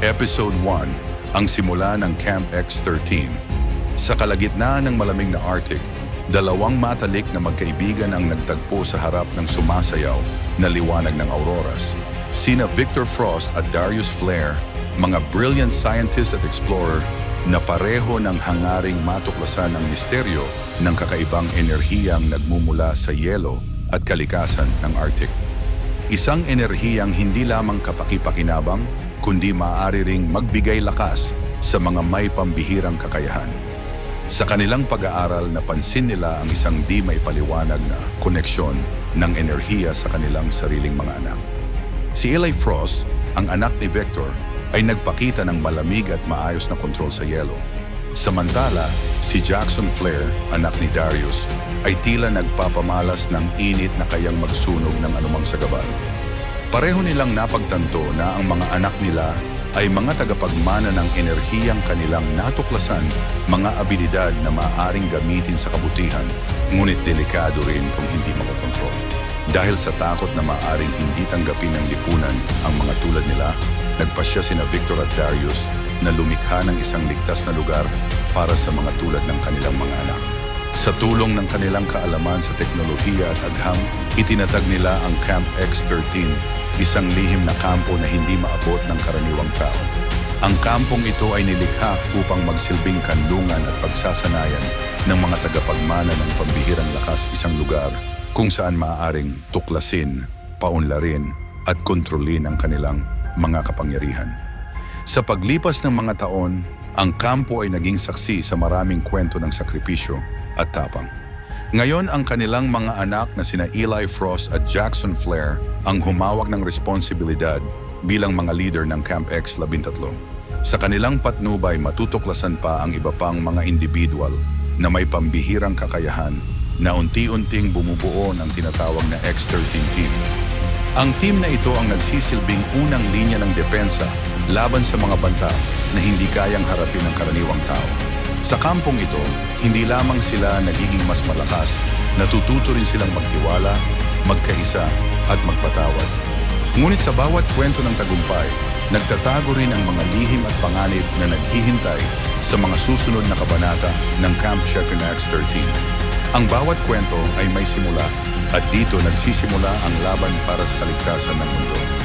Episode 1, ang simula ng Camp X-13. Sa kalagitnaan ng malamig na Arctic, dalawang matalik na magkaibigan ang nagtagpo sa harap ng sumasayaw na liwanag ng auroras. Sina Victor Frost at Darius Flair, mga brilliant scientist at explorer na pareho ng hangaring matuklasan ang misteryo ng kakaibang enerhiyang nagmumula sa yelo at kalikasan ng Arctic. Isang enerhiyang hindi lamang kapaki-pakinabang, kundi maaari ring magbigay lakas sa mga may pambihirang kakayahan. Sa kanilang pag-aaral, napansin nila ang isang di may paliwanag na koneksyon ng enerhiya sa kanilang sariling mga anak. Si Eli Frost, ang anak ni Victor, ay nagpakita ng malamig at maayos na kontrol sa yelo. Samantala, si Jackson Flair, anak ni Darius, ay tila nagpapamalas ng init na kayang magsunog ng anumang sagabal. Pareho nilang napagtanto na ang mga anak nila ay mga tagapagmana ng enerhiyang kanilang natuklasan, mga abilidad na maaaring gamitin sa kabutihan, ngunit delikado rin kung hindi makokontrol. Dahil sa takot na maaaring hindi tanggapin ng lipunan ang mga tulad nila, nagpasya sina Victor at Darius na lumikha ng isang ligtas na lugar para sa mga tulad ng kanilang mga anak. Sa tulong ng kanilang kaalaman sa teknolohiya at agham, itinatag nila ang Camp X-13, isang lihim na kampo na hindi maabot ng karaniwang tao. Ang kampong ito ay nilikha upang magsilbing kanlungan at pagsasanayan ng mga tagapagmana ng pambihirang lakas, isang lugar kung saan maaaring tuklasin, paunlarin at kontrolin ang kanilang mga kapangyarihan. Sa paglipas ng mga taon, ang kampo ay naging saksi sa maraming kwento ng sakripisyo at tapang. Ngayon, ang kanilang mga anak na sina Eli Frost at Jackson Flair ang humawak ng responsibilidad bilang mga leader ng Camp X-13. Sa kanilang patnubay, matutuklasan pa ang iba pang mga individual na may pambihirang kakayahan na unti-unting bumubuo ng tinatawag na X-13 team. Ang team na ito ang nagsisilbing unang linya ng depensa laban sa mga banta na hindi kayang harapin ng karaniwang tao. Sa kampong ito, hindi lamang sila nagiging mas malakas, natututo rin silang magtiwala, magkaisa at magpatawad. Ngunit sa bawat kwento ng tagumpay, nagtatago rin ang mga lihim at panganib na naghihintay sa mga susunod na kabanata ng Camp X-13. Ang bawat kwento ay may simula at dito nagsisimula ang laban para sa kaligtasan ng mundo.